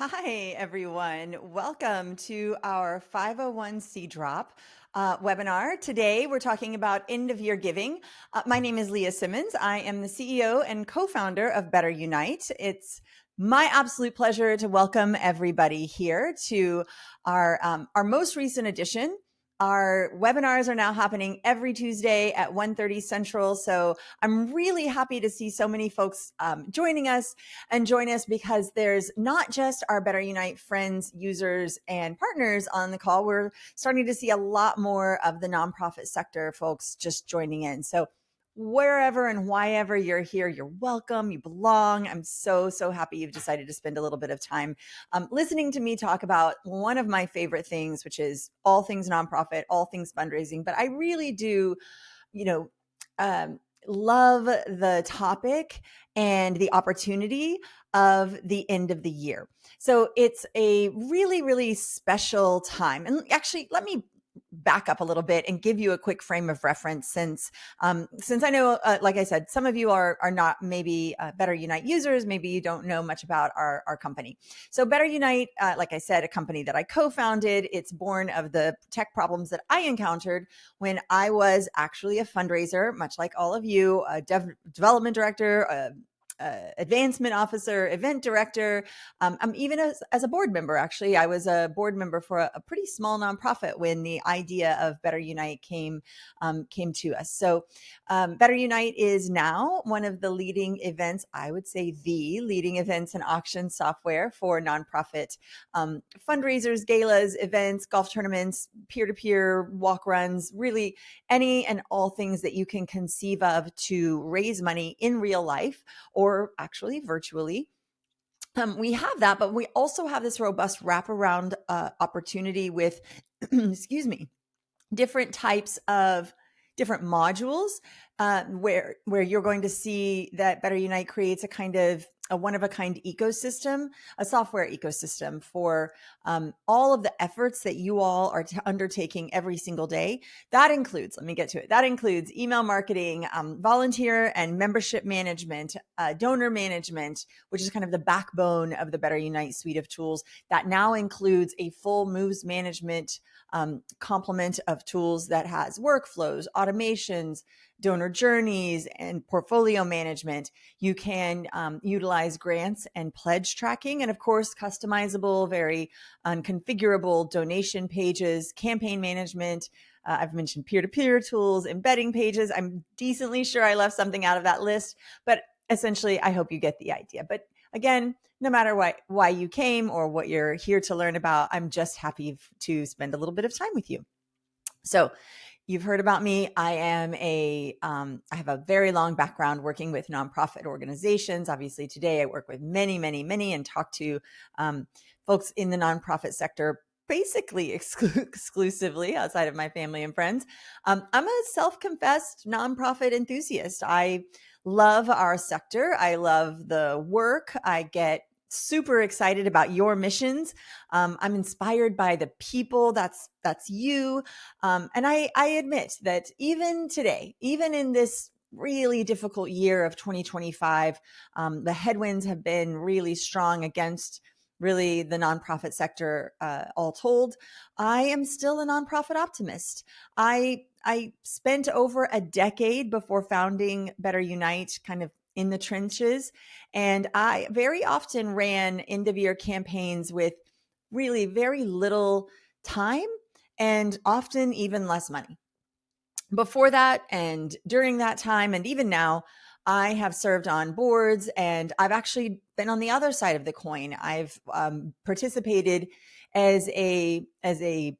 Hi, everyone. Welcome to our 501c Drop webinar. Today, we're talking about end of year giving. My name is Leya Simmons. I am the CEO and co founder of BetterUnite. It's my absolute pleasure to welcome everybody here to our most recent edition. Our webinars are now happening every Tuesday at 1:30 Central. So I'm really happy to see so many folks joining us and join us because there's not just our BetterUnite friends, users, and partners on the call. We're starting to see a lot more of the nonprofit sector folks just joining in. So wherever and whyever you're here, you're welcome, you belong. I'm so happy you've decided to spend a little bit of time listening to me talk about one of my favorite things, which is all things nonprofit, all things fundraising. But I really do, you know, love the topic and the opportunity of the end of the year. So it's a really special time. And actually, let me back up a little bit and give you a quick frame of reference since I know, like I said, some of you are not maybe BetterUnite users. Maybe you don't know much about our company. So BetterUnite, like I said, a company that I co-founded. It's born of the tech problems that I encountered when I was actually a fundraiser, much like all of you, a development director, advancement officer, event director. I'm even as a board member, actually. I was a board member for a pretty small nonprofit when the idea of BetterUnite came to us. So BetterUnite is now one of the leading events, I would say the leading events and auction software for nonprofit fundraisers, galas, events, golf tournaments, peer-to-peer walk runs, really any and all things that you can conceive of to raise money in real life or actually virtually. We have that, but we also have this robust wraparound opportunity with, excuse me, different types of different modules where you're going to see that BetterUnite creates a kind of a one-of-a-kind ecosystem, a software ecosystem for all of the efforts that you all are undertaking every single day. That includes, let me get to it, that includes email marketing, volunteer and membership management, donor management, which is kind of the backbone of the BetterUnite suite of tools. That now includes a full moves management complement of tools that has workflows, automations, donor journeys, and portfolio management. You can utilize grants and pledge tracking, and of course, customizable, very configurable donation pages, campaign management. I've mentioned peer-to-peer tools, embedding pages. I'm decently sure I left something out of that list, but essentially, I hope you get the idea. But again, no matter why you came or what you're here to learn about, I'm just happy to spend a little bit of time with you. So you've heard about me. I have a very long background working with nonprofit organizations. Obviously, today I work with many, and talk to folks in the nonprofit sector basically exclusively outside of my family and friends. I'm a self-confessed nonprofit enthusiast. I love our sector. I love the work. I get super excited about your missions. I'm inspired by the people. That's you. And I admit that even today, even in this really difficult year of 2025, the headwinds have been really strong against really the nonprofit sector, all told. I am still a nonprofit optimist. I spent over a decade before founding BetterUnite kind of in the trenches. And I very often ran end of year campaigns with really very little time and often even less money. Before that and during that time, and even now, I have served on boards and I've actually been on the other side of the coin. I've participated as a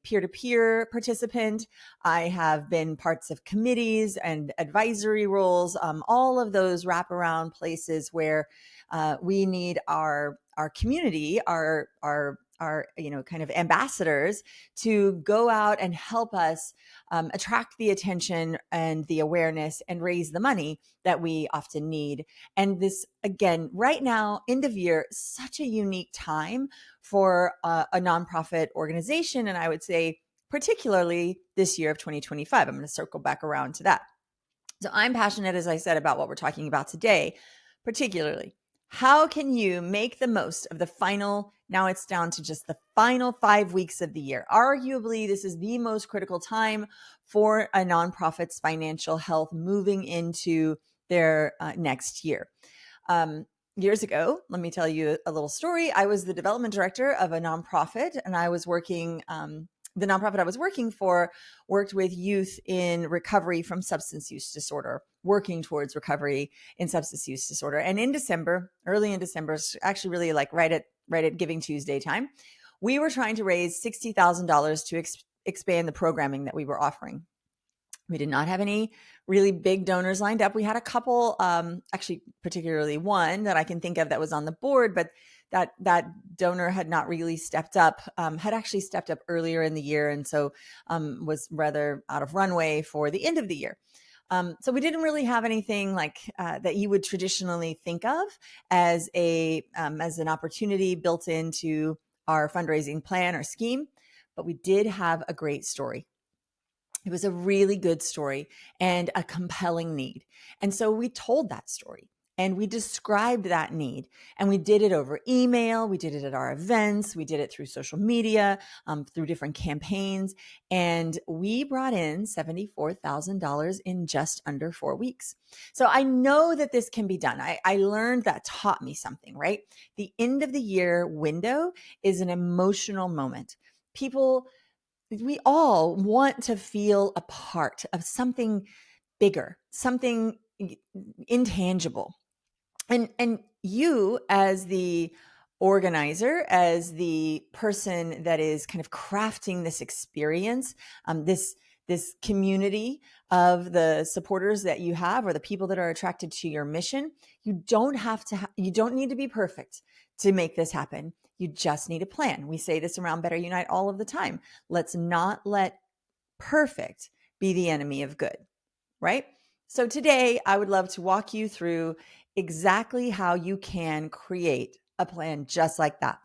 peer-to-peer participant. I have been parts of committees and advisory roles, all of those wraparound places where we need our community, our kind of ambassadors to go out and help us attract the attention and the awareness and raise the money that we often need. And this, again, right now, end of year, such a unique time for a nonprofit organization. And I would say, particularly this year of 2025, I'm going to circle back around to that. So I'm passionate, as I said, about what we're talking about today, particularly How can you make the most of the final? Now it's down to just the final 5 weeks of the year. Arguably, this is the most critical time for a nonprofit's financial health moving into their next year. Years ago, let me tell you a little story. I was the development director of a nonprofit, and I was working. The nonprofit I was working for worked with youth in recovery from substance use disorder, working towards recovery in substance use disorder. And in December, early in December, actually really like right at Giving Tuesday time, we were trying to raise $60,000 to expand the programming that we were offering. We did not have any really big donors lined up. We had a couple, actually, particularly one that I can think of that was on the board, but that donor had not really stepped up, had actually stepped up earlier in the year, and so was rather out of runway for the end of the year. So we didn't really have anything like that you would traditionally think of as an opportunity built into our fundraising plan or scheme, but we did have a great story. It was a really good story and a compelling need. And so we told that story and we described that need, and we did it over email. We did it at our events. We did it through social media, through different campaigns. And we brought in $74,000 in just under 4 weeks. So I know that this can be done. I learned that taught me something, right? The end of the year window is an emotional moment. We all want to feel a part of something bigger, something intangible. And you, as the organizer, as the person that is kind of crafting this experience, this community of the supporters that you have, or the people that are attracted to your mission, you don't need to be perfect to make this happen. You just need a plan. We say this around BetterUnite all of the time. Let's not let perfect be the enemy of good, right? So today I would love to walk you through exactly how you can create a plan just like that.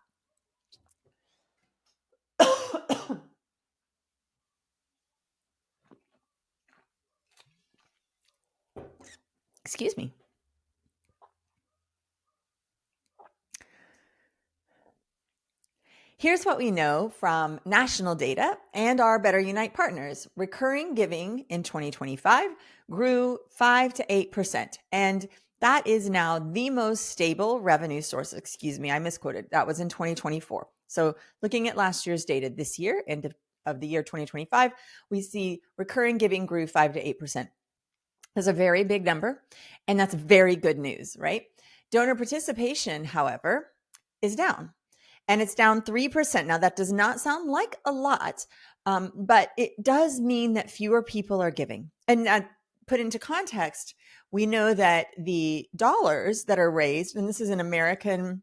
Excuse me. Here's what we know from national data and our BetterUnite partners. Recurring giving in 2025 grew 5 to 8%. And that is now the most stable revenue source. Excuse me, I misquoted. That was in 2024. So looking at last year's data this year, end of the year 2025, we see recurring giving grew 5 to 8%. That's a very big number, and that's very good news, right? Donor participation, however, is down, and it's down 3%. Now, that does not sound like a lot, but it does mean that fewer people are giving. And put into context, we know that the dollars that are raised, and this is an American,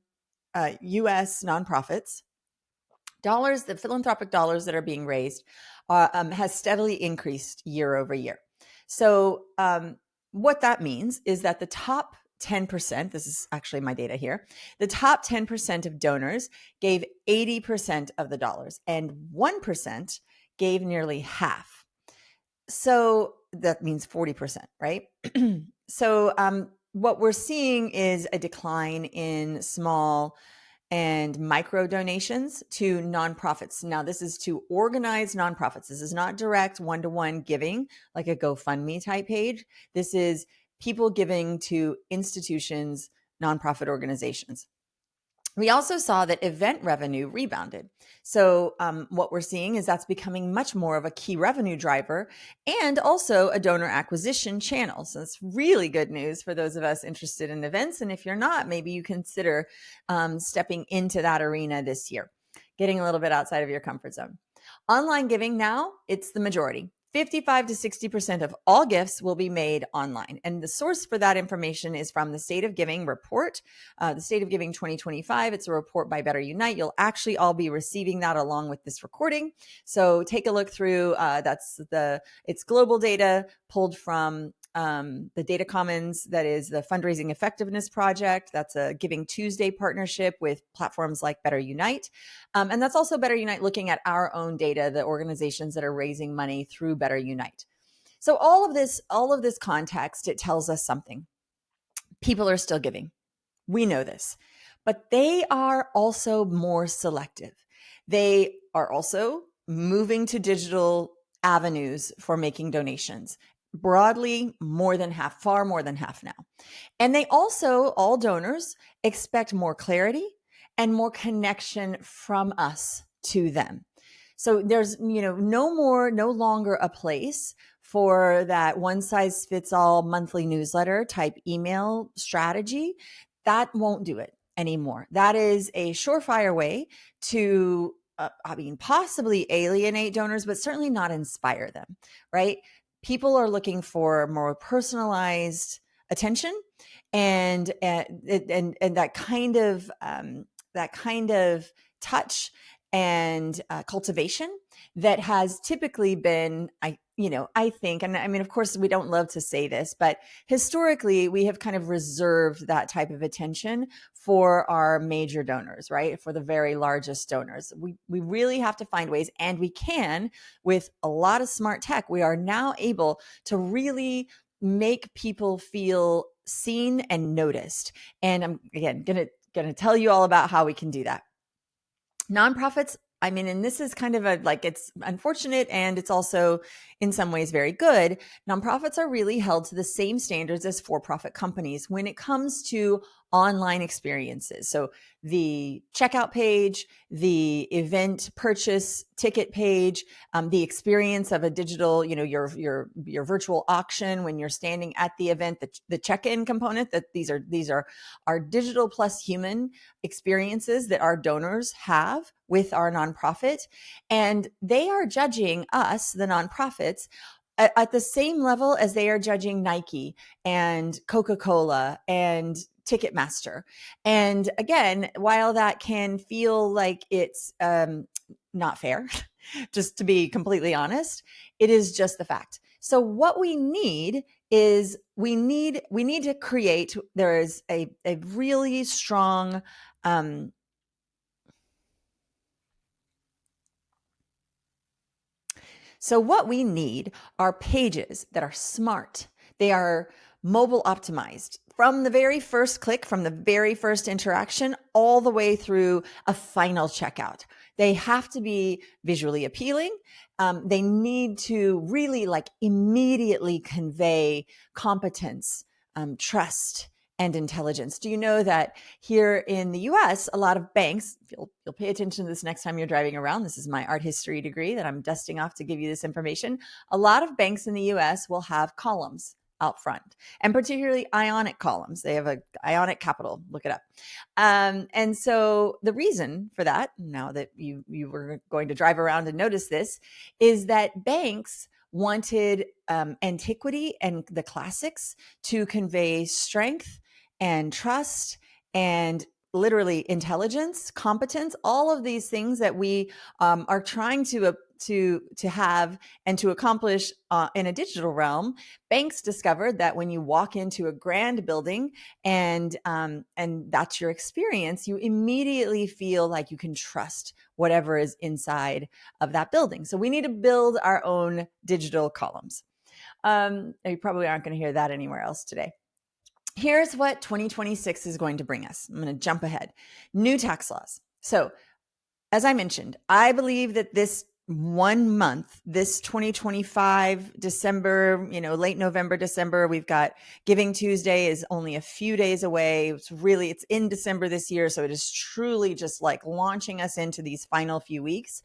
U.S. nonprofits, the philanthropic dollars that are being raised has steadily increased year over year. So what that means is that the top 10%, this is actually my data here, the top 10% of donors gave 80% of the dollars, and 1% gave nearly half. So that means 40%, right? So what we're seeing is a decline in small and micro donations to nonprofits. Now, this is to organized nonprofits. This is not direct one-to-one giving like a GoFundMe type page. This is people giving to institutions, nonprofit organizations. We also saw that event revenue rebounded. So what we're seeing is that's becoming much more of a key revenue driver and also a donor acquisition channel. So it's really good news for those of us interested in events. And if you're not, maybe you consider stepping into that arena this year, getting a little bit outside of your comfort zone. Online giving now, it's the majority. 55 to 60% of all gifts will be made online. And the source for that information is from the State of Giving report, the State of Giving 2025. It's a report by BetterUnite. You'll actually all be receiving that along with this recording. So take a look through. It's global data pulled from the Data Commons. That is the Fundraising Effectiveness Project. That's a Giving Tuesday partnership with platforms like BetterUnite. And that's also BetterUnite looking at our own data, the organizations that are raising money through BetterUnite. So all of this context, it tells us something. People are still giving. We know this, but they are also more selective. They are also moving to digital avenues for making donations. Broadly, more than half, far more than half now. And they also, all donors, expect more clarity and more connection from us to them. So there's, no longer a place for that one size fits all monthly newsletter type email strategy. That won't do it anymore. That is a surefire way to, possibly alienate donors, but certainly not inspire them, right? People are looking for more personalized attention and that kind of touch and cultivation that has typically been, I think, and I mean, of course, we don't love to say this, but historically, we have kind of reserved that type of attention for our major donors, right? For the very largest donors. We really have to find ways, and we can, with a lot of smart tech, we are now able to really make people feel seen and noticed. And I'm, again, going to tell you all about how we can do that. Nonprofits, I mean, and this is kind of it's unfortunate and it's also in some ways very good. Nonprofits are really held to the same standards as for-profit companies when it comes to online experiences. So the checkout page, the event purchase ticket page, the experience of a digital, your virtual auction when you're standing at the event, the check-in component, that these are our digital plus human experiences that our donors have with our nonprofit. And they are judging us, the nonprofits, at the same level as they are judging Nike and Coca-Cola and Ticketmaster. And again, while that can feel like it's not fair, just to be completely honest, it is just the fact. So what we need is we need to create, there is a really strong so what we need are pages that are smart. They are mobile optimized from the very first click, from the very first interaction, all the way through a final checkout. They have to be visually appealing. They need to really immediately convey competence, trust, and intelligence. Do you know that here in the US, a lot of banks, you'll pay attention to this next time you're driving around. This is my art history degree that I'm dusting off to give you this information. A lot of banks in the US will have columns out front, and particularly ionic columns. They have a ionic capital, look it up. And so the reason for that, now that you were going to drive around and notice this, is that banks wanted antiquity and the classics to convey strength and trust and literally intelligence, competence, all of these things that we are trying to have and to accomplish in a digital realm. Banks discovered that when you walk into a grand building and that's your experience, you immediately feel like you can trust whatever is inside of that building. So we need to build our own digital columns. You probably aren't going to hear that anywhere else today. Here's what 2026 is going to bring us. I'm going to jump ahead. New tax laws. So, as I mentioned, I believe that this 1 month, this 2025 December, late November, December, we've got Giving Tuesday is only a few days away. It's in December this year. So it is truly just like launching us into these final few weeks.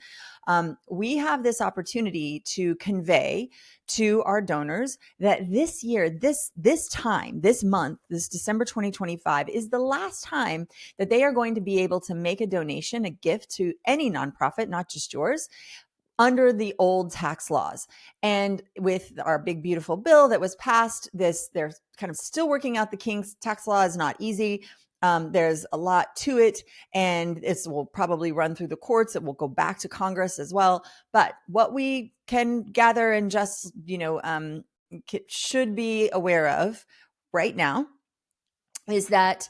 We have this opportunity to convey to our donors that this year, this time, this month, this December 2025 is the last time that they are going to be able to make a donation, a gift to any nonprofit, not just yours, under the old tax laws. And with our big, beautiful bill that was passed, they're kind of still working out the kinks. Tax law is not easy. There's a lot to it, and this will probably run through the courts. It will go back to Congress as well. But what we can gather and just, should be aware of right now is that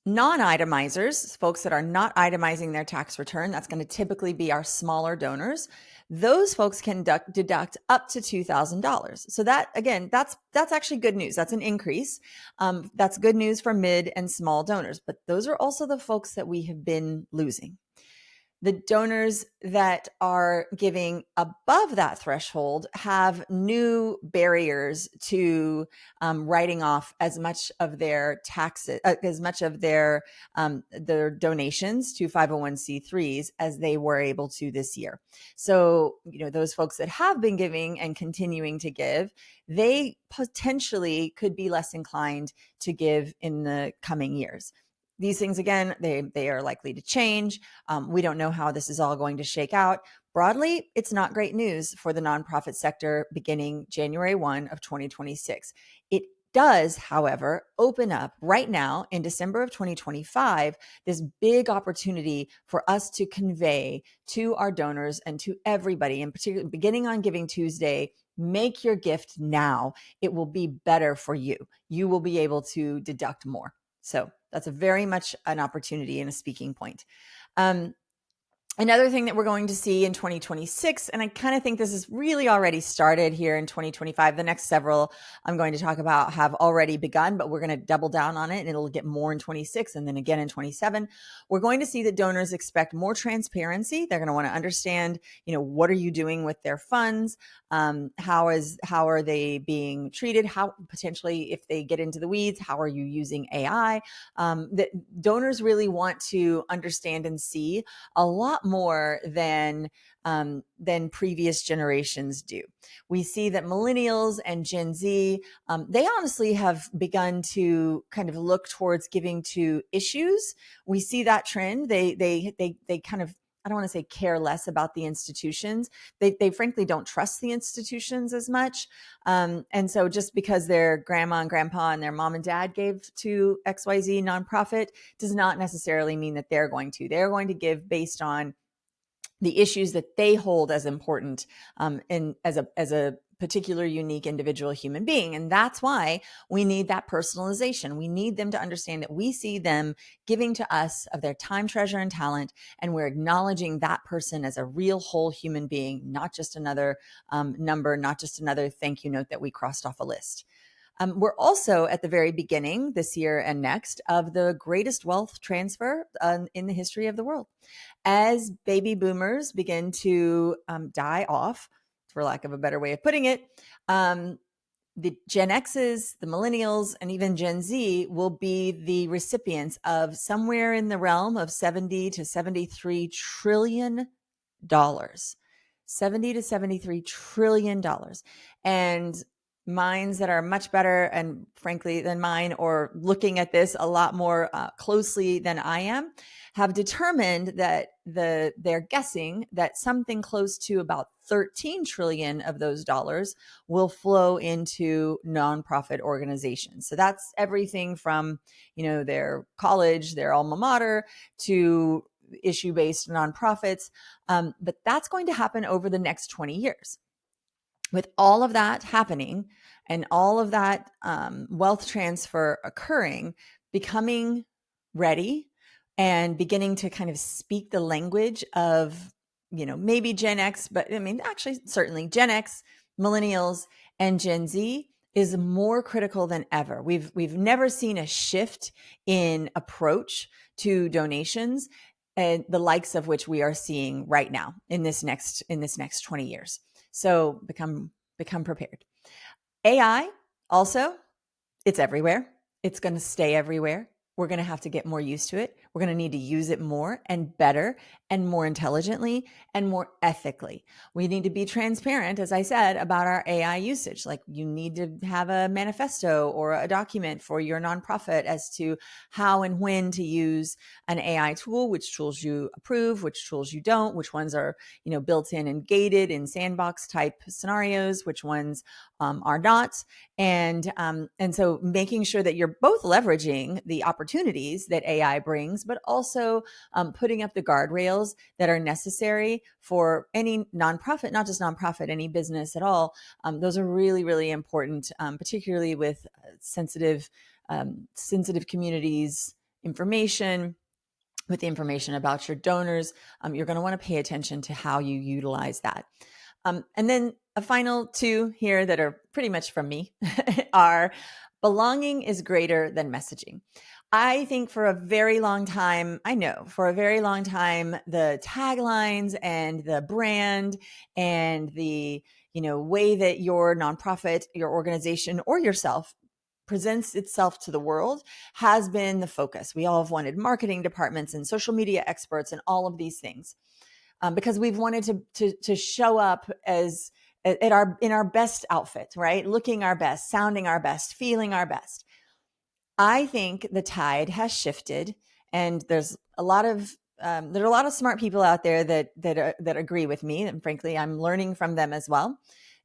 non-itemizers, folks that are not itemizing their tax return, that's going to typically be our smaller donors. those folks can deduct up to $2,000. So that, again, that's actually good news. That's an increase. That's good news for mid and small donors, but those are also the folks that we have been losing. The donors that are giving above that threshold have new barriers to writing off as much of their taxes, as much of their donations to 501c3s as they were able to this year. So, those folks that have been giving and continuing to give, they potentially could be less inclined to give in the coming years. These things, again, they are likely to change. We don't know how this is all going to shake out. Broadly, it's not great news for the nonprofit sector beginning January 1 of 2026. It does, however, open up right now in December of 2025, this big opportunity for us to convey to our donors and to everybody, in particular, beginning on Giving Tuesday, make your gift now. It will be better for you. You will be able to deduct more. So that's a very much an opportunity and a speaking point. Another thing that we're going to see in 2026, and I kind of think this has really already started here in 2025. The next several I'm going to talk about have already begun, but we're going to double down on it and it'll get more in 26 and then again in 27. We're going to see that donors expect more transparency. They're going to want to understand, what are you doing with their funds? How are they being treated? How potentially, if they get into the weeds, how are you using AI? That donors really want to understand and see a lot more than previous generations do. We see that millennials and Gen Z, they honestly have begun to kind of look towards giving to issues. We see that trend. They kind of, I don't want to say care less about the institutions. They frankly don't trust the institutions as much. And so just because their grandma and grandpa and their mom and dad gave to XYZ nonprofit does not necessarily mean that they're going to. They're going to give based on the issues that they hold as important and as a particular unique individual human being. And that's why we need that personalization. We need them to understand that we see them giving to us of their time, treasure, and talent, and we're acknowledging that person as a real whole human being, not just another number, not just another thank you note that we crossed off a list. We're also at the very beginning this year and next of the greatest wealth transfer in the history of the world. As baby boomers begin to die off, for lack of a better way of putting it, the Gen X's, the millennials, and even Gen Z will be the recipients of somewhere in the realm of $70 to $73 trillion. $70 to $73 trillion. And minds that are much better and frankly than mine, or looking at this a lot more closely than I am, have determined that they're guessing that something close to about 13 trillion of those dollars will flow into nonprofit organizations. So that's everything from, their college, their alma mater, to issue-based nonprofits. But that's going to happen over the next 20 years. With all of that happening and all of that wealth transfer occurring, becoming ready and beginning to kind of speak the language of, maybe Gen X, but actually certainly Gen X, millennials, and Gen Z is more critical than ever. We've never seen a shift in approach to donations, and the likes of which we are seeing right now in this next 20 years. So become prepared. AI also, it's everywhere. It's going to stay everywhere. We're going to have to get more used to it. We're going to need to use it more and better and more intelligently and more ethically. We need to be transparent, as I said, about our AI usage. Like, you need to have a manifesto or a document for your nonprofit as to how and when to use an AI tool, which tools you approve, which tools you don't, which ones are, built in and gated in sandbox type scenarios, which ones are not. And so making sure that you're both leveraging the opportunities that AI brings, but also putting up the guardrails that are necessary for any nonprofit, not just nonprofit, any business at all. Those are really, really important, particularly with sensitive communities, information, with the information about your donors. You're going to want to pay attention to how you utilize that. And then a final two here that are pretty much from me are belonging is greater than messaging. I think for a very long time, the taglines and the brand and the, way that your nonprofit, your organization, or yourself presents itself to the world has been the focus. We all have wanted marketing departments and social media experts and all of these things, because we've wanted to show up as in our best outfit, right? Looking our best, sounding our best, feeling our best. I think the tide has shifted, and there's a lot of smart people out there that agree with me, and frankly, I'm learning from them as well,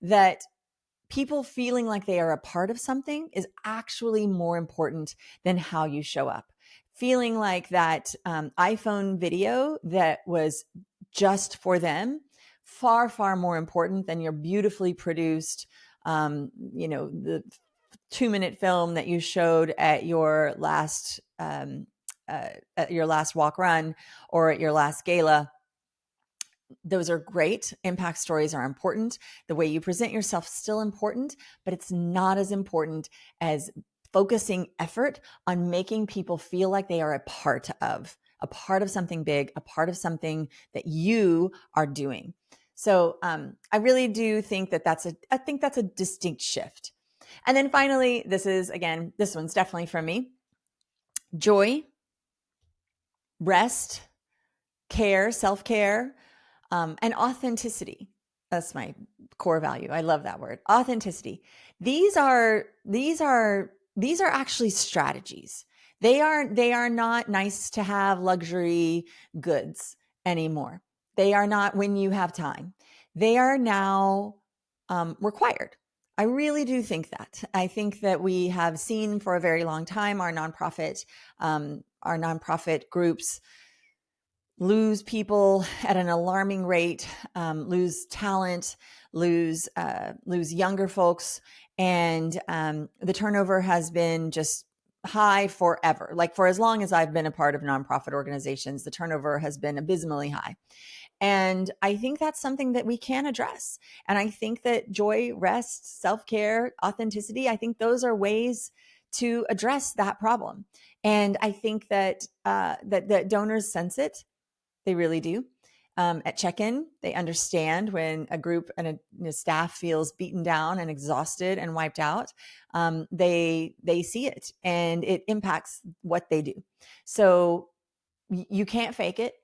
that people feeling like they are a part of something is actually more important than how you show up. Feeling like that iPhone video that was just for them, far, far more important than your beautifully produced, the 2-minute film that you showed at your last walk run or at your last gala. Those are great. Impact stories are important. The way you present yourself is still important, but it's not as important as focusing effort on making people feel like they are a part of something big, a part of something that you are doing. So I really do think that's a distinct shift. And then finally, this one's definitely from me. Joy, rest, care, self-care, and authenticity. That's my core value. I love that word, authenticity. These are actually strategies. They are not nice to have luxury goods anymore. They are not when you have time. They are now required. I really do think that. I think that we have seen for a very long time our nonprofit groups lose people at an alarming rate, lose talent, lose younger folks, and the turnover has been just high forever. Like for as long as I've been a part of nonprofit organizations, the turnover has been abysmally high. And I think that's something that we can address. And I think that joy, rest, self-care, authenticity, I think those are ways to address that problem. And I think that that donors sense it. They really do. At check-in, they understand when a group and a staff feels beaten down and exhausted and wiped out. They see it, and it impacts what they do. So you can't fake it.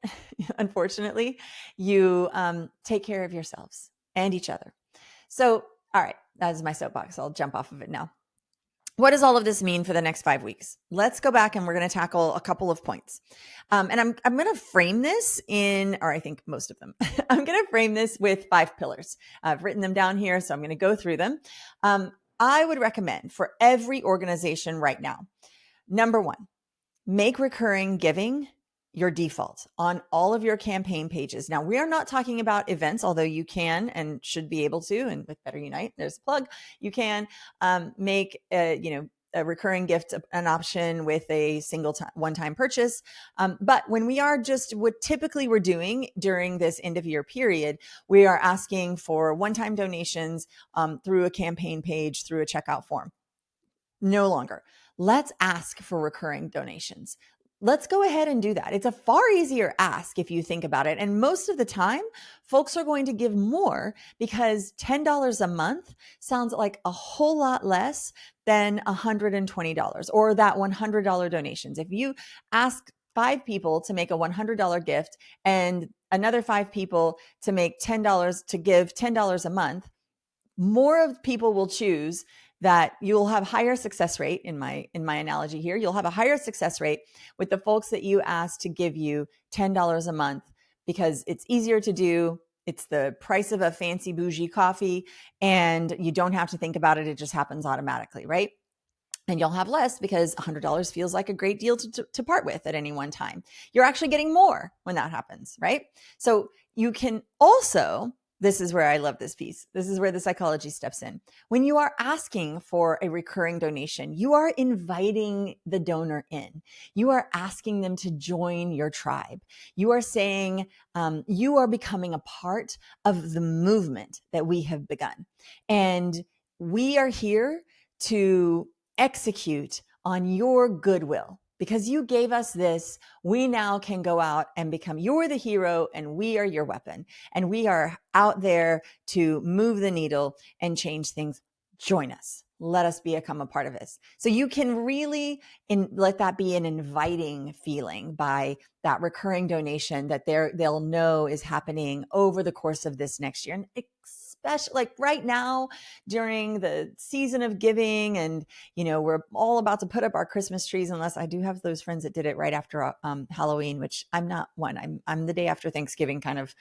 Unfortunately, you take care of yourselves and each other. So, all right, that is my soapbox. I'll jump off of it now. What does all of this mean for the next 5 weeks? Let's go back and we're going to tackle a couple of points. And I'm going to frame this I think most of them, I'm going to frame this with 5 pillars. I've written them down here, so I'm going to go through them. I would recommend for every organization right now, number 1, make recurring giving your default on all of your campaign pages. Now, we are not talking about events, although you can and should be able to, and with BetterUnite, there's a plug, you can make a recurring gift an option with a single one-time purchase. But when we are just what typically we're doing during this end of year period, we are asking for one-time donations through a campaign page, through a checkout form. No longer. Let's ask for recurring donations. Let's go ahead and do that. It's a far easier ask if you think about it. And most of the time, folks are going to give more because $10 a month sounds like a whole lot less than $120 or that $100 donations. If you ask 5 people to make a $100 gift and another 5 people to make $10 to give $10 a month, more of people will choose that. You'll have higher success rate in my analogy here. You'll have a higher success rate with the folks that you ask to give you $10 a month because it's easier to do. It's the price of a fancy bougie coffee and you don't have to think about it. It just happens automatically, right? And you'll have less because $100 feels like a great deal to part with at any one time. You're actually getting more when that happens, right? So you can also This is where I love this piece. This is where the psychology steps in. When you are asking for a recurring donation, you are inviting the donor in. You are asking them to join your tribe. You are saying you are becoming a part of the movement that we have begun. And we are here to execute on your goodwill. Because you gave us this, we now can go out and become, you're the hero and we are your weapon. And we are out there to move the needle and change things. Join us. Let us become a part of this. So you can really let that be an inviting feeling by that recurring donation that they'll know is happening over the course of this next year. And especially like right now during the season of giving, and we're all about to put up our Christmas trees, unless I do have those friends that did it right after Halloween, which I'm not one. I'm the day after Thanksgiving kind of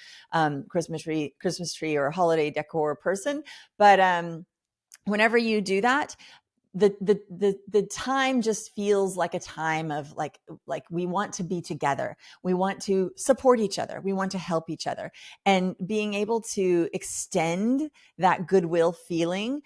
Christmas tree or holiday decor person. But whenever you do that, the time just feels like a time of like we want to be together. We want to support each other. We want to help each other, and being able to extend that goodwill feeling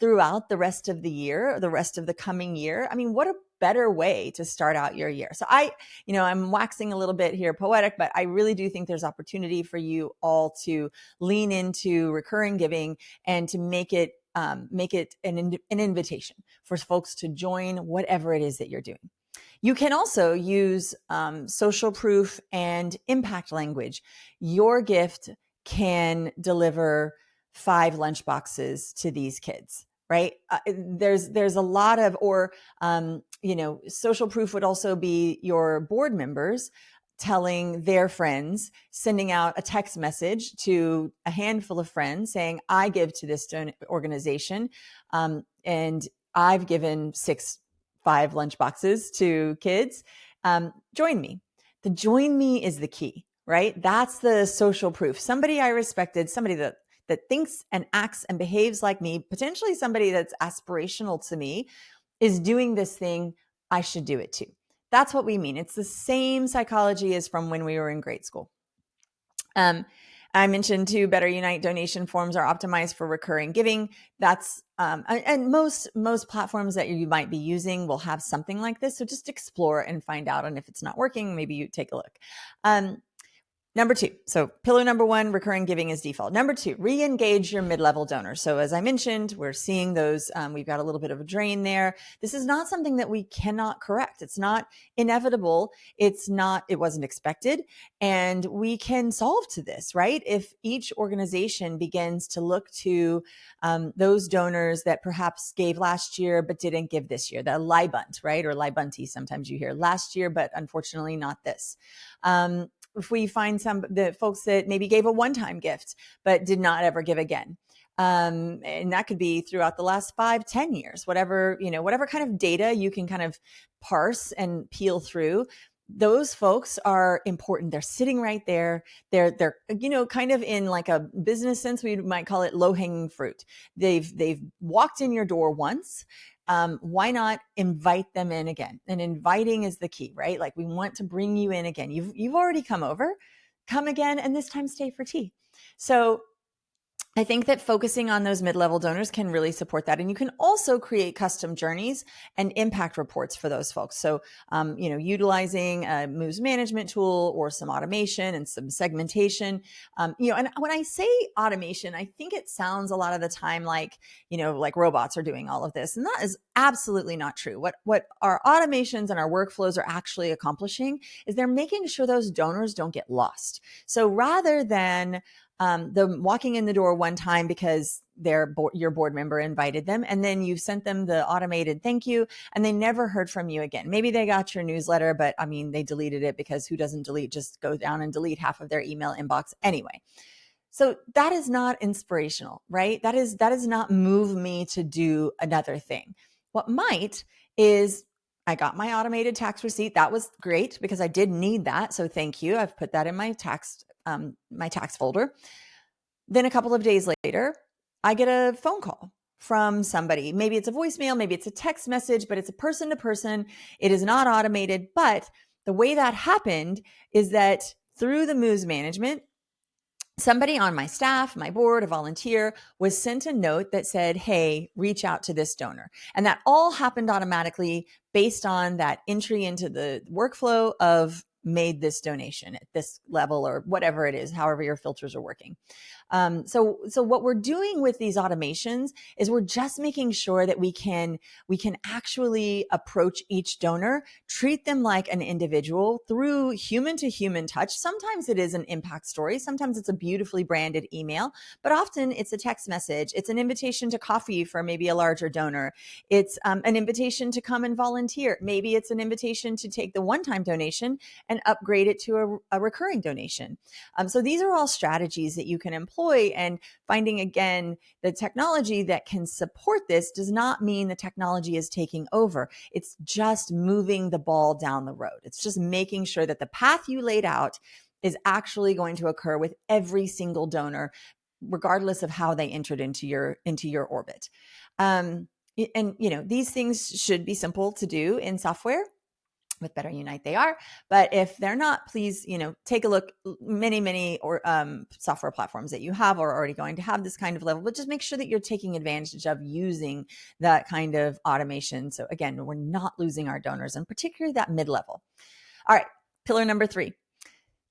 throughout the rest of the year, the rest of the coming year. I mean, what a better way to start out your year. So I'm waxing a little bit here poetic, but I really do think there's opportunity for you all to lean into recurring giving and to make it an invitation for folks to join whatever it is that you're doing. You can also use social proof and impact language. Your gift can deliver 5 lunch boxes to these kids, right? There's a lot of, or social proof would also be your board members telling their friends, sending out a text message to a handful of friends saying, I give to this organization, and I've given 5 lunch boxes to kids. Join me. The join me is the key, right? That's the social proof. Somebody I respected, somebody that thinks and acts and behaves like me, potentially somebody that's aspirational to me, is doing this thing. I should do it too. That's what we mean. It's the same psychology as from when we were in grade school. I mentioned too, BetterUnite donation forms are optimized for recurring giving. That's and most platforms that you might be using will have something like this. So just explore and find out. And if it's not working, maybe you take a look. Number 2. So pillar number 1, recurring giving is default. Number 2, re-engage your mid-level donors. So as I mentioned, we're seeing those, we've got a little bit of a drain there. This is not something that we cannot correct. It's not inevitable. It wasn't expected. And we can solve to this, right? If each organization begins to look to those donors that perhaps gave last year, but didn't give this year, the libunt, right? Or libunti, sometimes you hear last year, but unfortunately not this. If we find the folks that maybe gave a one-time gift, but did not ever give again. And that could be throughout the last 5-10 years, whatever kind of data you can kind of parse and peel through. Those folks are important. They're sitting right there. They're kind of in like a business sense, we might call it low-hanging fruit. They've walked in your door once. Why not invite them in again? And inviting is the key, right? Like we want to bring you in again. You've already come over, come again, and this time stay for tea. So I think that focusing on those mid-level donors can really support that. And you can also create custom journeys and impact reports for those folks. So, utilizing a moves management tool or some automation and some segmentation. And when I say automation, I think it sounds a lot of the time like robots are doing all of this. And that is absolutely not true. What our automations and our workflows are actually accomplishing is they're making sure those donors don't get lost. So rather than them walking in the door one time because your board member invited them, and then you sent them the automated thank you, and they never heard from you again. Maybe they got your newsletter, but I mean, they deleted it because who doesn't delete, just go down and delete half of their email inbox anyway. So that is not inspirational, right? That is not move me to do another thing. What might is I got my automated tax receipt. That was great because I did need that. So thank you. I've put that in my tax folder. Then a couple of days later, I get a phone call from somebody. Maybe it's a voicemail, maybe it's a text message, but it's a person to person. It is not automated. But the way that happened is that through the moves management, somebody on my staff, my board, a volunteer was sent a note that said, hey, reach out to this donor. And that all happened automatically based on that entry into the workflow of made this donation at this level or whatever it is, however your filters are working. So what we're doing with these automations is we're just making sure that we can actually approach each donor, treat them like an individual through human to human touch. Sometimes it is an impact story. Sometimes it's a beautifully branded email, but often it's a text message. It's an invitation to coffee for maybe a larger donor. It's an invitation to come and volunteer. Maybe it's an invitation to take the one-time donation and upgrade it to a recurring donation. So these are all strategies that you can employ, and finding again the technology that can support this does not mean the technology is taking over. It's just moving the ball down the road. It's just making sure that the path you laid out is actually going to occur with every single donor, regardless of how they entered into your orbit. And these things should be simple to do in software. With BetterUnite, they are. But if they're not, please, take a look. Many or software platforms that you have are already going to have this kind of level, but just make sure that you're taking advantage of using that kind of automation. So again, we're not losing our donors, and particularly that mid-level. All right, pillar number 3.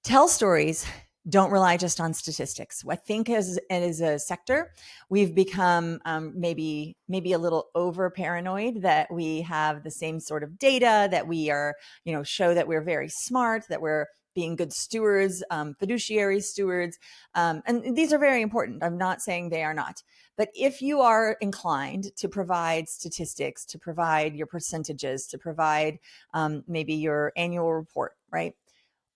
Tell stories. Don't rely just on statistics. I think as a sector, we've become maybe a little over paranoid that we have the same sort of data, that we are, show that we're very smart, that we're being good stewards, fiduciary stewards. And these are very important. I'm not saying they are not. But if you are inclined to provide statistics, to provide your percentages, to provide maybe your annual report, right?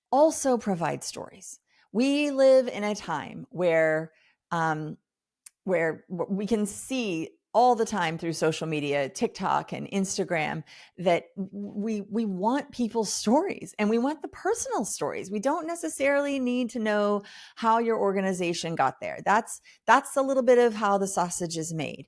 Also provide stories. We live in a time where we can see all the time through social media, TikTok and Instagram, that we want people's stories, and we want the personal stories. We don't necessarily need to know how your organization got there. That's a little bit of how the sausage is made.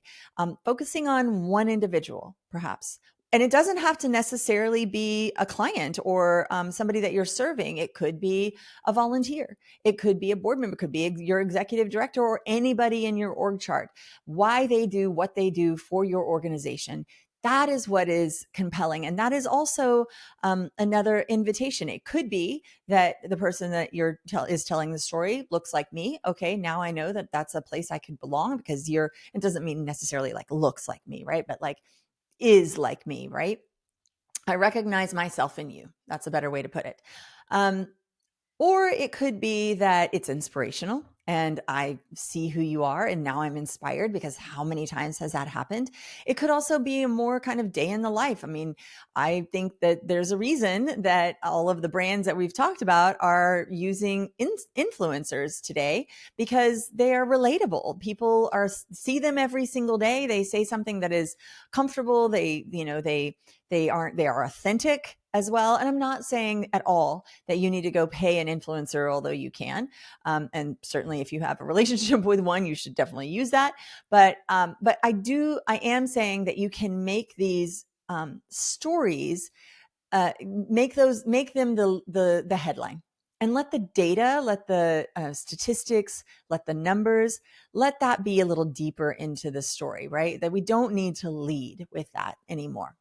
Focusing on one individual, perhaps. And it doesn't have to necessarily be a client or somebody that you're serving. It could be a volunteer. It could be a board member. It could be your executive director or anybody in your org chart. Why they do what they do for your organization. That is what is compelling. And that is also another invitation. It could be that the person that is telling the story looks like me. Okay, now I know that that's a place I could belong, because it doesn't mean necessarily like looks like me, right? But like is like me, right? I recognize myself in you. That's a better way to put it. Or it could be that it's inspirational and I see who you are and now I'm inspired, because how many times has that happened? It could also be a more kind of day in the life. I mean, I think that there's a reason that all of the brands that we've talked about are using influencers today, because they are relatable. People see them every single day. They say something that is comfortable. They are authentic as well. And I'm not saying at all that you need to go pay an influencer, although you can. And certainly if you have a relationship with one, you should definitely use that. But I am saying that you can make these stories, make them the headline. And let the data, let the statistics, let the numbers, let that be a little deeper into the story, right? That we don't need to lead with that anymore.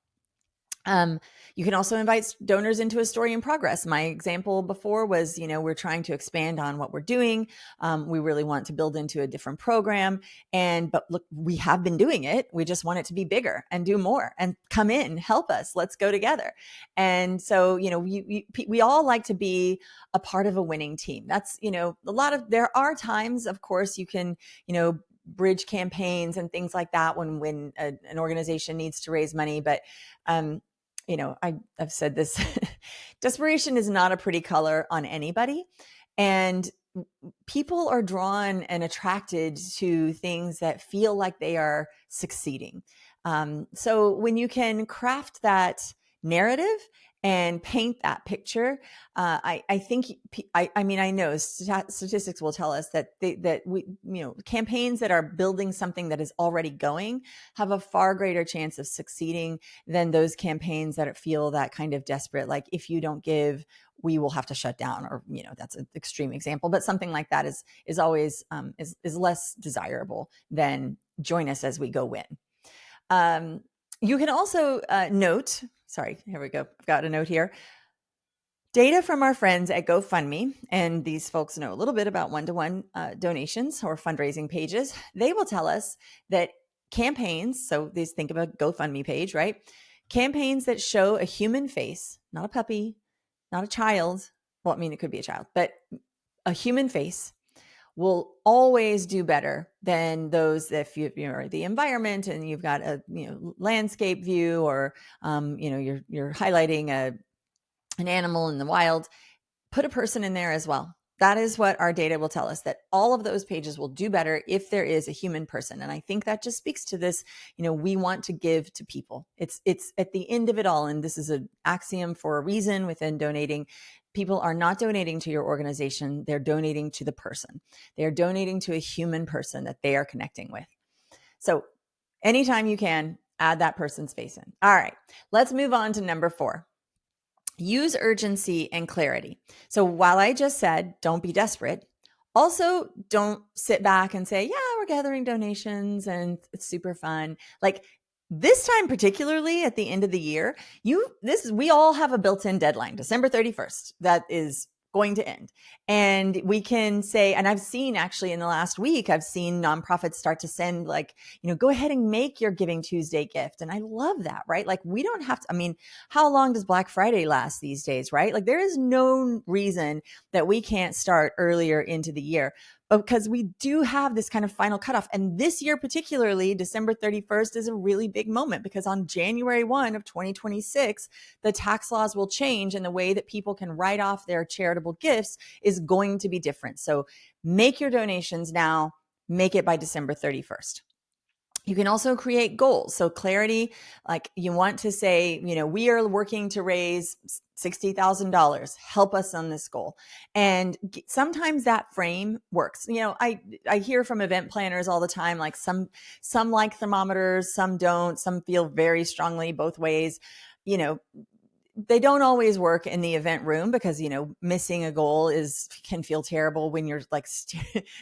You can also invite donors into a story in progress. My example before was, we're trying to expand on what we're doing. We really want to build into a different program. But look, we have been doing it. We just want it to be bigger and do more and come in, help us. Let's go together. And so, we all like to be a part of a winning team. That's, there are times, of course, you can, bridge campaigns and things like that when an organization needs to raise money. But, I've said this, desperation is not a pretty color on anybody. And people are drawn and attracted to things that feel like they are succeeding. So when you can craft that narrative and paint that picture. I think, I mean, I know statistics will tell us that campaigns that are building something that is already going have a far greater chance of succeeding than those campaigns that feel that kind of desperate, like if you don't give, we will have to shut down, or that's an extreme example, but something like that is always is less desirable than join us as we go win. You can also note, sorry, here we go. I've got a note here. Data from our friends at GoFundMe, and these folks know a little bit about one-to-one donations or fundraising pages. They will tell us that campaigns, so these, think of a GoFundMe page, right? Campaigns that show a human face, not a puppy, not a child. Well, I mean, it could be a child, but a human face will always do better than those if you're the environment and you've got a landscape view, or you're highlighting an animal in the wild. Put a person in there as well. That is what our data will tell us, that all of those pages will do better if there is a human person. And I think that just speaks to this, we want to give to people. It's at the end of it all. And this is an axiom for a reason within donating. People are not donating to your organization. They're donating to the person. They're donating to a human person that they are connecting with. So anytime you can, add that person's face in. All right, let's move on to number 4. Use urgency and clarity. So while I just said, don't be desperate, also don't sit back and say, yeah, we're gathering donations and it's super fun. Like this time, particularly at the end of the year, we all have a built-in deadline, December 31st, that is going to end. And we can say, and I've seen actually in the last week, I've seen nonprofits start to send go ahead and make your Giving Tuesday gift. And I love that, right? Like we don't have to, I mean, how long does Black Friday last these days, right? Like there is no reason that we can't start earlier into the year, because we do have this kind of final cutoff. And this year, particularly December 31st is a really big moment, because on January 1 of 2026, the tax laws will change and the way that people can write off their charitable gifts is going to be different. So make your donations now, make it by December 31st. You can also create goals. So clarity, like you want to say, we are working to raise $60,000. Help us on this goal. And sometimes that frame works. I hear from event planners all the time, like some like thermometers, some don't, some feel very strongly both ways. They don't always work in the event room, because missing a goal can feel terrible when you're like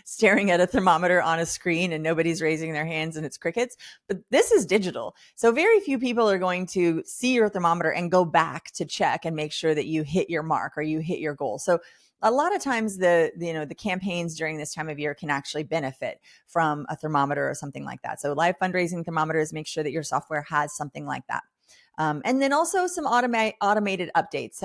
staring at a thermometer on a screen and nobody's raising their hands and it's crickets. But this is digital, so very few people are going to see your thermometer and go back to check and make sure that you hit your mark or you hit your goal. So a lot of times the campaigns during this time of year can actually benefit from a thermometer or something like that. So live fundraising thermometers, make sure that your software has something like that. And then also some automated updates.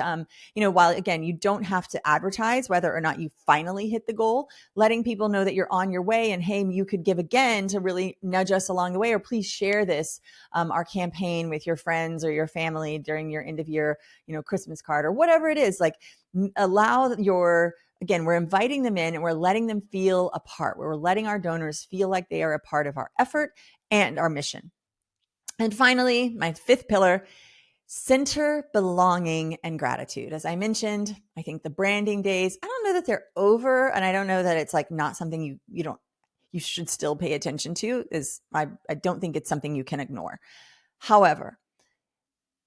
While again, you don't have to advertise whether or not you finally hit the goal, letting people know that you're on your way and, hey, you could give again to really nudge us along the way, or please share this, our campaign with your friends or your family during your end of year, Christmas card or whatever it is. Like again, we're inviting them in and we're letting them feel a part. We're letting our donors feel like they are a part of our effort and our mission. And finally, my 5th pillar, center belonging and gratitude. As I mentioned, I think the branding days, I don't know that they're over, and I don't know that it's like not something you should still pay attention to. I don't think it's something you can ignore. However,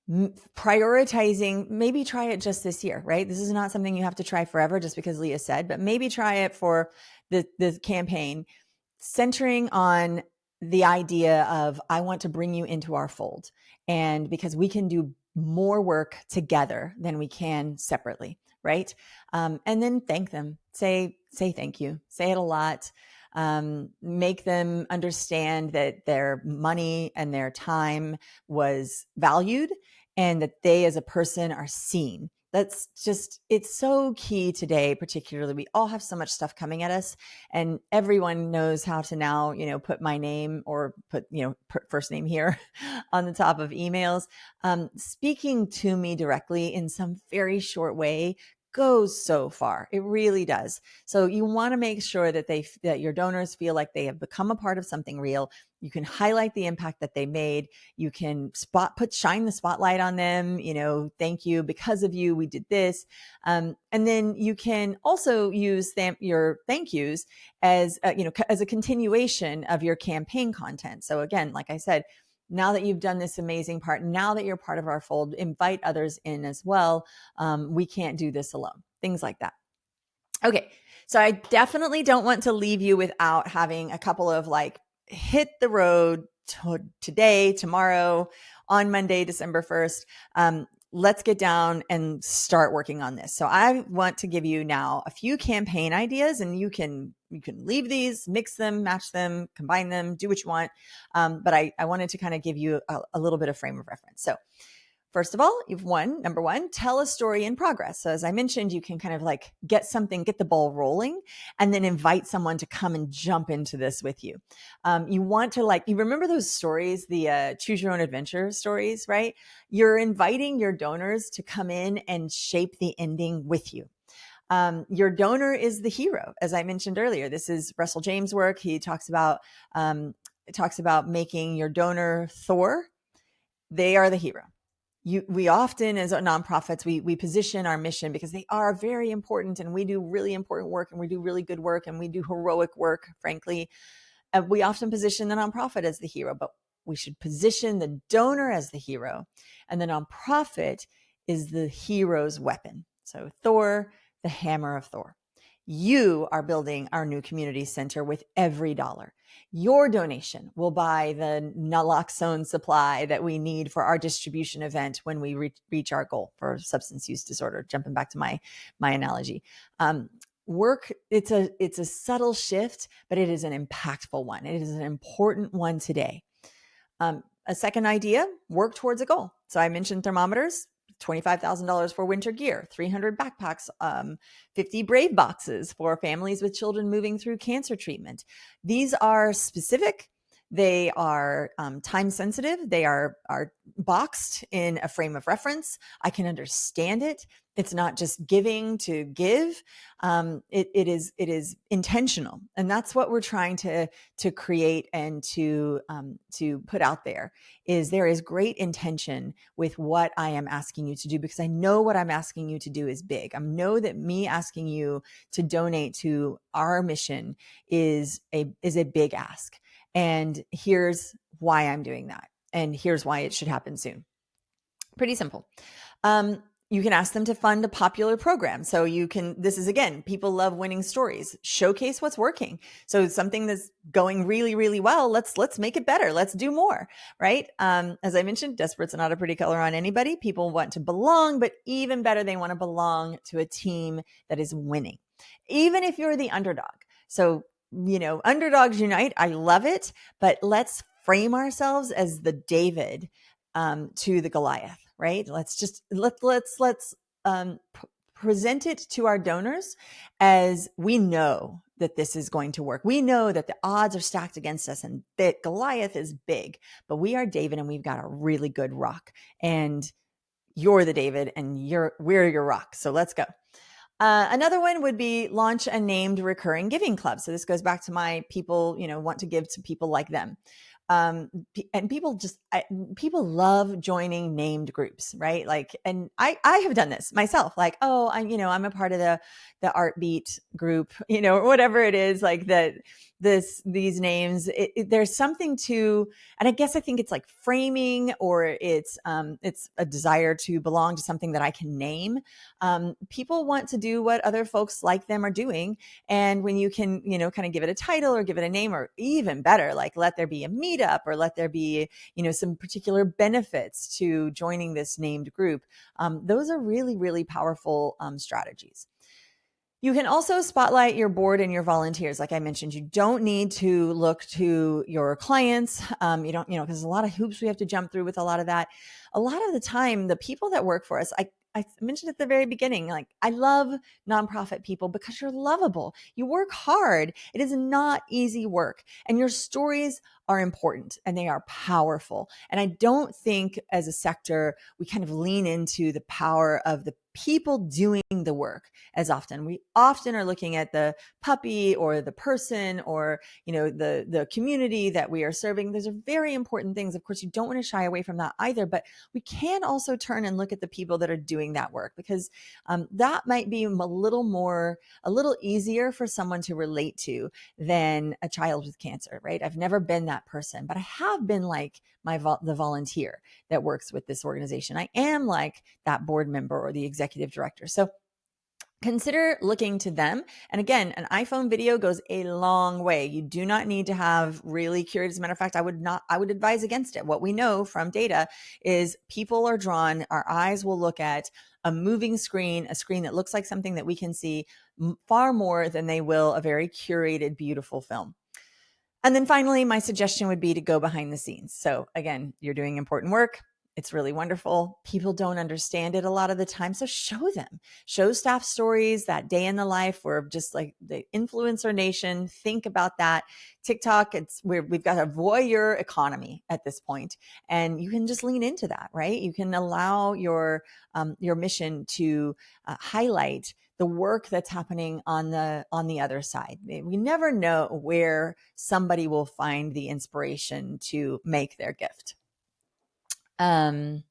prioritizing, maybe try it just this year, right? This is not something you have to try forever just because Leah said, but maybe try it for the campaign, centering on the idea of, I want to bring you into our fold. And because we can do more work together than we can separately, right? And then thank them, say thank you, say it a lot. Make them understand that their money and their time was valued and that they as a person are seen. That's just, it's so key today, particularly. We all have so much stuff coming at us, and everyone knows how to now, put my name or put, first name here on the top of emails. Speaking to me directly in some very short way goes so far. It really does. So you want to make sure that that your donors feel like they have become a part of something real. You can highlight the impact that they made. You can shine the spotlight on them. Thank you. Because of you, we did this. And then you can also use your thank yous as as a continuation of your campaign content. So again, like I said, now that you've done this amazing part, now that you're part of our fold, invite others in as well. We can't do this alone. Things like that. Okay. So I definitely don't want to leave you without having a couple of hit the road today, tomorrow, on Monday, December 1st. Let's get down and start working on this. So I want to give you now a few campaign ideas, and you can leave these, mix them, match them, combine them, do what you want. But I wanted to kind of give you a little bit of frame of reference. So first of all, number one, tell a story in progress. So as I mentioned, you can kind of get the ball rolling, and then invite someone to come and jump into this with you. You want to you remember those stories, the choose your own adventure stories, right? You're inviting your donors to come in and shape the ending with you. Your donor is the hero. As I mentioned earlier, this is Russell James' work. He talks about making your donor Thor. They are the hero. We often, as nonprofits, we position our mission because they are very important, and we do really important work, and we do really good work, and we do heroic work, frankly. We often position the nonprofit as the hero, but we should position the donor as the hero, and the nonprofit is the hero's weapon. So Thor, the hammer of Thor. You are building our new community center with every dollar. Your donation will buy the naloxone supply that we need for our distribution event when we reach our goal for substance use disorder. Jumping back to my analogy. It's a subtle shift, but it is an impactful one. It is an important one today. A second idea, work towards a goal. So I mentioned thermometers. $25,000 for winter gear, 300 backpacks, 50 Brave boxes for families with children moving through cancer treatment. These are specific. They are time sensitive. They are boxed in a frame of reference. I can understand it. It's not just giving to give. It is intentional, and that's what we're trying to create and to put out there. There is great intention with what I am asking you to do, because I know what I'm asking you to do is big. I know that me asking you to donate to our mission is a big ask. And here's why I'm doing that. And here's why it should happen soon. Pretty simple. You can ask them to fund a popular program. So this is, again, people love winning stories. Showcase what's working. So something that's going really, really well, let's make it better. Let's do more, right? As I mentioned, desperate's not a pretty color on anybody. People want to belong, but even better, they want to belong to a team that is winning, even if you're the underdog. So underdogs unite. I love it, but let's frame ourselves as the David to the Goliath, right? Let's present it to our donors as we know that this is going to work. We know that the odds are stacked against us, and that Goliath is big, but we are David, and we've got a really good rock, and you're the David, and we're your rock. So let's go. Another one would be launch a named recurring giving club. So this goes back to my people, want to give to people like them. And people love joining named groups, right? And I have done this myself. I'm a part of the Art Beat group, or whatever it is, these names, there's something to, and I think it's like framing, or it's a desire to belong to something that I can name. People want to do what other folks like them are doing. And when you can, kind of give it a title or give it a name, or even better, let there be a meetup, or let there be, some particular benefits to joining this named group. Those are really, really powerful strategies. You can also spotlight your board and your volunteers. Like I mentioned, you don't need to look to your clients. You don't, because there's a lot of hoops we have to jump through with a lot of that. A lot of the time, the people that work for us, I mentioned at the very beginning, I love nonprofit people because you're lovable. You work hard. It is not easy work, and your stories are important and they are powerful. And I don't think as a sector, we kind of lean into the power of the people doing the work as often. We often are looking at the puppy or the person or, the community that we are serving. Those are very important things. Of course, you don't want to shy away from that either, but we can also turn and look at the people that are doing that work, because that might be a little easier for someone to relate to than a child with cancer, right? I've never been that person, but I have been like the volunteer that works with this organization. I am like that board member or the executive director. So consider looking to them. And again, an iPhone video goes a long way. You do not need to have really curated. As a matter of fact, I would advise against it. What we know from data is people are drawn, our eyes will look at a moving screen, a screen that looks like something that we can see far more than they will a very curated, beautiful film. And then finally, my suggestion would be to go behind the scenes. So again, you're doing important work. It's really wonderful. People don't understand it a lot of the time. So show them, show staff stories, that day in the life. We're just like the influencer nation. Think about that. TikTok, we've got a voyeur economy at this point, and you can just lean into that, right? You can allow your mission to highlight the work that's happening on the other side. We never know where somebody will find the inspiration to make their gift. And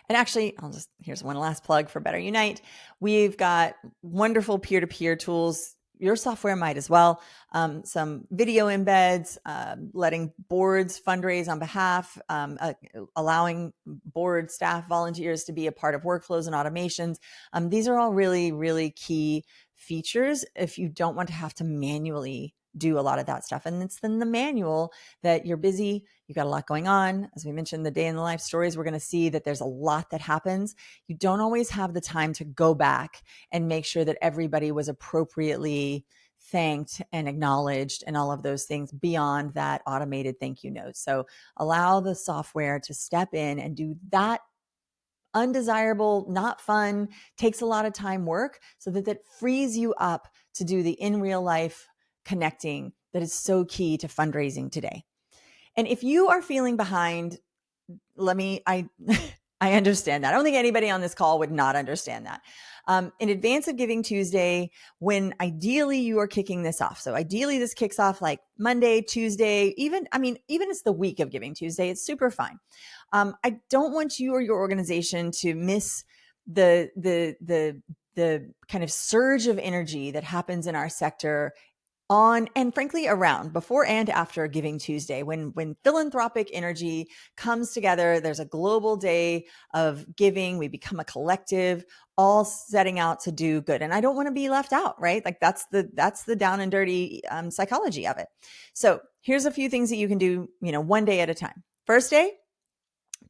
actually, here's one last plug for BetterUnite. We've got wonderful peer-to-peer tools. Your software might as well. Some video embeds, letting boards fundraise on behalf, allowing board staff, volunteers to be a part of workflows and automations. These are all really, really key features if you don't want to have to manually do a lot of that stuff. And it's in the manual that you're busy, you got a lot going on. As we mentioned, the day in the life stories, we're going to see that there's a lot that happens. You don't always have the time to go back and make sure that everybody was appropriately thanked and acknowledged and all of those things beyond that automated thank you note. So allow the software to step in and do that undesirable, not fun, takes a lot of time work, so that frees you up to do the in real life connecting that is so key to fundraising today. And if you are feeling behind, I understand that. I don't think anybody on this call would not understand that. In advance of Giving Tuesday, when ideally you are kicking this off. So ideally this kicks off like Monday, Tuesday, even it's the week of Giving Tuesday, it's super fine. I don't want you or your organization to miss the kind of surge of energy that happens in our sector on, and frankly around, before and after Giving Tuesday, when philanthropic energy comes together. There's a global day of giving. We become a collective, all setting out to do good. And I don't want to be left out, right? Like that's the down and dirty psychology of it. So here's a few things that you can do, one day at a time. First day,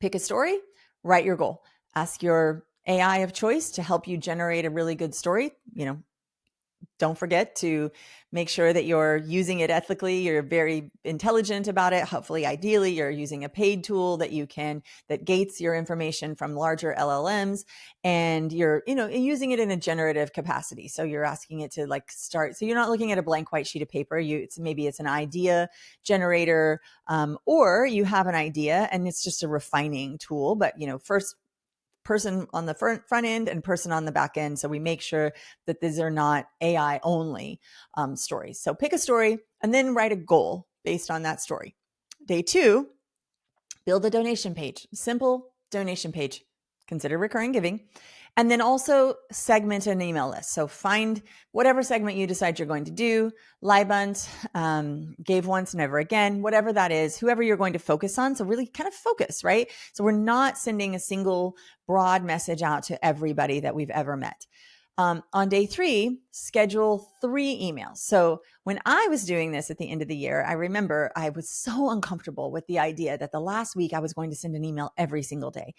pick a story, write your goal. Ask your AI of choice to help you generate a really good story. Don't forget to make sure that you're using it ethically. You're very intelligent about it. Hopefully, ideally, you're using a paid tool that gates your information from larger LLMs, and you're, using it in a generative capacity. So you're asking it to start. So you're not looking at a blank white sheet of paper. Maybe it's an idea generator, or you have an idea and it's just a refining tool. But first, person on the front end and person on the back end. So we make sure that these are not AI only stories. So pick a story and then write a goal based on that story. Day 2, build a donation page, simple donation page. Consider recurring giving. And then also segment an email list. So find whatever segment you decide you're going to do, Leibunt, gave once, never again, whatever that is, whoever you're going to focus on. So really kind of focus, right? So we're not sending a single broad message out to everybody that we've ever met. On day 3, schedule 3 emails. So when I was doing this at the end of the year, I remember I was so uncomfortable with the idea that the last week I was going to send an email every single day.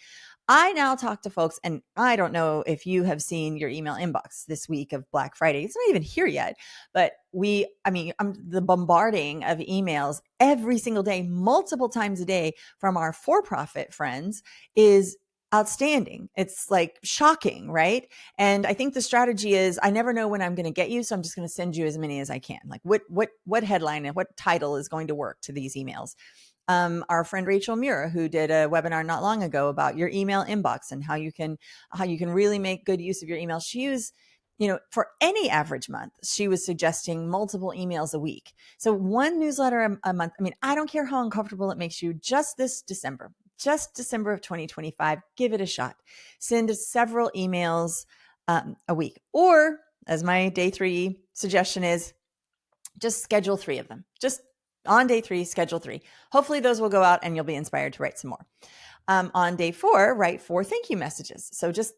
I now talk to folks, and I don't know if you have seen your email inbox this week of Black Friday. It's not even here yet, but the bombarding of emails every single day, multiple times a day from our for-profit friends is outstanding. It's like shocking, right? And I think the strategy is I never know when I'm going to get you, so I'm just going to send you as many as I can. Like what headline and what title is going to work to these emails. our friend Rachel Muir, who did a webinar not long ago about your email inbox and how you can really make good use of your email. She used, for any average month, she was suggesting multiple emails a week. So one newsletter a month. I mean, I don't care how uncomfortable it makes you. Just December of 2025, give it a shot. Send several emails a week, or as my day 3 suggestion is, just schedule 3 of them. Just on day 3, schedule 3. Hopefully those will go out and you'll be inspired to write some more. On day 4, write 4 thank you messages. So just,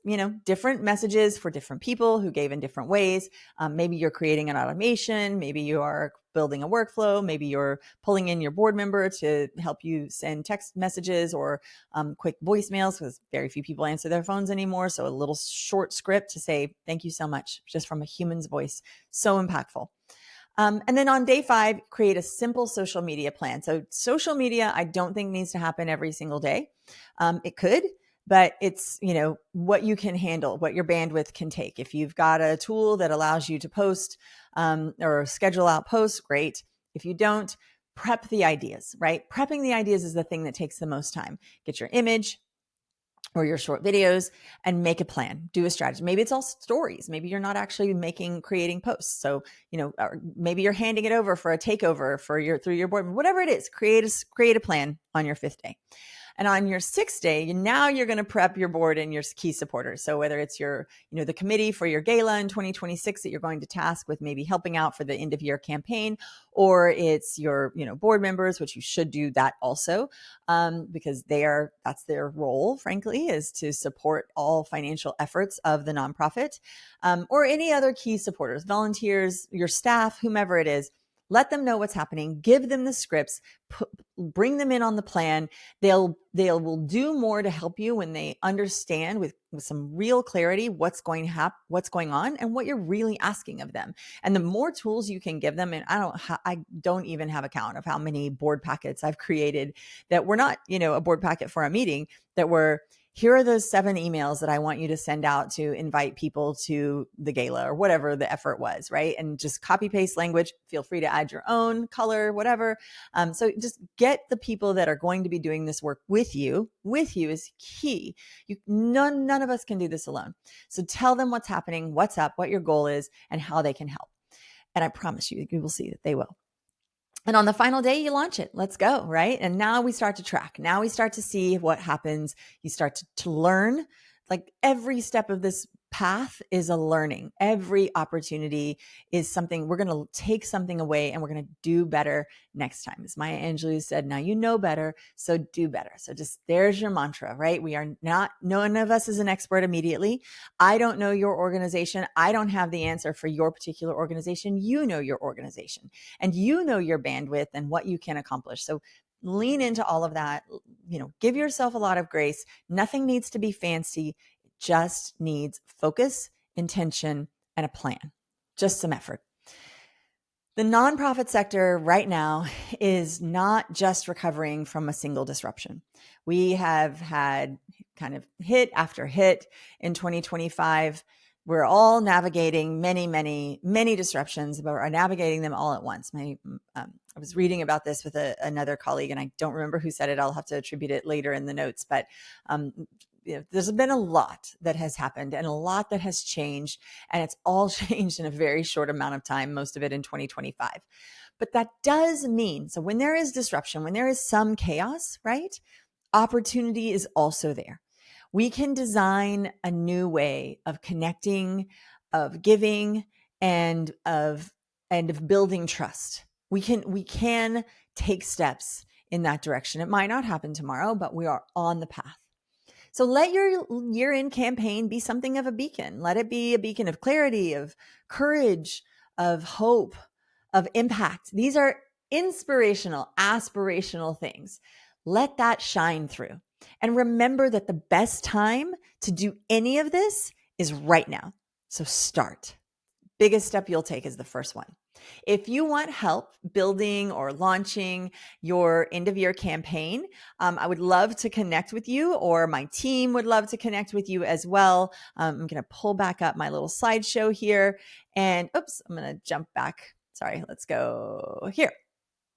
different messages for different people who gave in different ways. Maybe you're creating an automation. Maybe you are building a workflow. Maybe you're pulling in your board member to help you send text messages or quick voicemails, because very few people answer their phones anymore. So a little short script to say, thank you so much, just from a human's voice. So impactful. And then on day 5, create a simple social media plan. So social media, I don't think needs to happen every single day. It could, but it's, what you can handle, what your bandwidth can take. If you've got a tool that allows you to post or schedule out posts, great. If you don't, prep the ideas, right? Prepping the ideas is the thing that takes the most time. Get your image or your short videos and make a plan, do a strategy. Maybe it's all stories. Maybe you're not actually creating posts. So, or maybe you're handing it over for a takeover through your board, whatever it is, create a plan on your 5th day. And on your 6th day, now you're going to prep your board and your key supporters. So whether it's the committee for your gala in 2026 that you're going to task with maybe helping out for the end of year campaign, or it's your, board members, which you should do that also, because that's their role, frankly, is to support all financial efforts of the nonprofit, or any other key supporters, volunteers, your staff, whomever it is. Let them know what's happening, give them the scripts, bring them in on the plan. They will do more to help you when they understand with some real clarity what's going on and what you're really asking of them. And the more tools you can give them, and I don't even have a count of how many board packets I've created that were not, a board packet for a meeting, that were, here are those 7 emails that I want you to send out to invite people to the gala, or whatever the effort was, right? And just copy paste language. Feel free to add your own color, whatever. So just get the people that are going to be doing this work with you. With you is key. None of us can do this alone. So tell them what's happening, what's up, what your goal is, and how they can help. And I promise you will see that they will. And on the final day, you launch it. Let's go, right? And now we start to track. Now we start to see what happens. You start to learn. Like, every step of this path is a learning. Every opportunity is something. We're going to take something away and we're going to do better next time. As Maya Angelou said, now you know better, so do better. So just, there's your mantra, right? None of us is an expert immediately. I don't know your organization. I don't have the answer for your particular organization. You know your organization, and you know your bandwidth and what you can accomplish. So lean into all of that. Give yourself a lot of grace. Nothing needs to be fancy. It just needs focus, intention, and a plan. Just some effort. The nonprofit sector right now is not just recovering from a single disruption. We have had kind of hit after hit in 2025. We're all navigating many, many, many disruptions, but we're navigating them all at once. I was reading about this with another colleague, and I don't remember who said it. I'll have to attribute it later in the notes, but there's been a lot that has happened and a lot that has changed, and it's all changed in a very short amount of time, most of it in 2025. But that does mean, so when there is disruption, when there is some chaos, right, opportunity is also there. We can design a new way of connecting, of giving, and of building trust. We can take steps in that direction. It might not happen tomorrow, but we are on the path. So let your year-end campaign be something of a beacon. Let it be a beacon of clarity, of courage, of hope, of impact. These are inspirational, aspirational things. Let that shine through. And remember that the best time to do any of this is right now. So start. Biggest step you'll take is the first one. If you want help building or launching your end of year campaign, I would love to connect with you, or my team would love to connect with you as well. I'm going to pull back up my little slideshow here, and I'm going to jump back. Sorry, let's go here.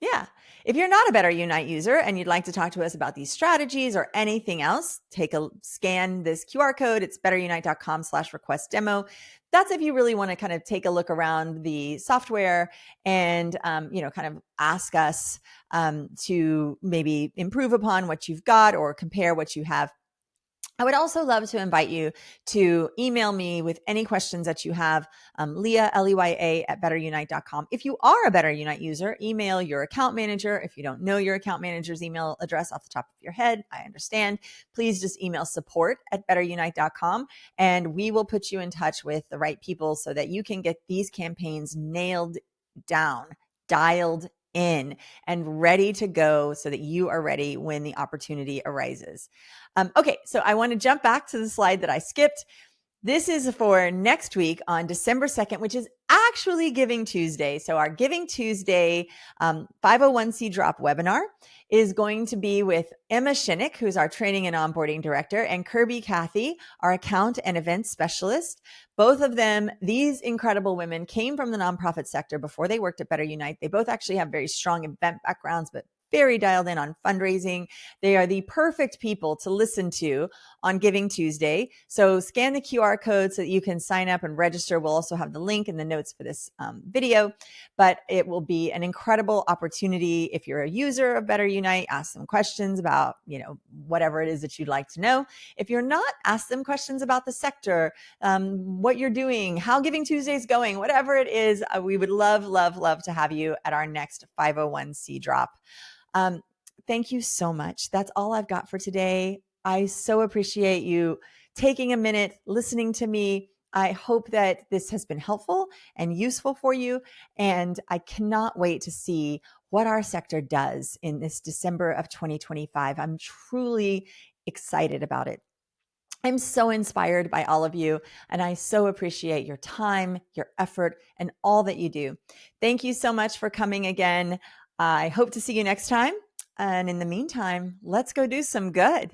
Yeah. If you're not a BetterUnite user and you'd like to talk to us about these strategies or anything else, take a scan this QR code. It's betterunite.com/request demo. That's if you really want to kind of take a look around the software and, kind of ask us to maybe improve upon what you've got or compare what you have. I would also love to invite you to email me with any questions that you have, Leya, Leya at betterunite.com. If you are a BetterUnite user, email your account manager. If you don't know your account manager's email address off the top of your head, I understand. Please just email support at betterunite.com and we will put you in touch with the right people so that you can get these campaigns nailed down, dialed in, and ready to go so that you are ready when the opportunity arises. Okay, so I want to jump back to the slide that I skipped. This is for next week on December 2nd, which is actually Giving Tuesday. So our Giving Tuesday 501c Drop webinar is going to be with Emma Shinnick, who's our training and onboarding director, and Kirby Cathy, our account and events specialist. Both of them, these incredible women, came from the nonprofit sector before they worked at BetterUnite. They both actually have very strong event backgrounds, but very dialed in on fundraising. They are the perfect people to listen to on Giving Tuesday. So scan the QR code so that you can sign up and register. We'll also have the link in the notes for this video, but it will be an incredible opportunity. If you're a user of BetterUnite, ask them questions about, whatever it is that you'd like to know. If you're not, ask them questions about the sector, what you're doing, how Giving Tuesday is going, whatever it is. We would love, love, love to have you at our next 501c Drop. Thank you so much. That's all I've got for today. I so appreciate you taking a minute, listening to me. I hope that this has been helpful and useful for you. And I cannot wait to see what our sector does in this December of 2025. I'm truly excited about it. I'm so inspired by all of you, and I so appreciate your time, your effort, and all that you do. Thank you so much for coming again. I hope to see you next time. And in the meantime, let's go do some good.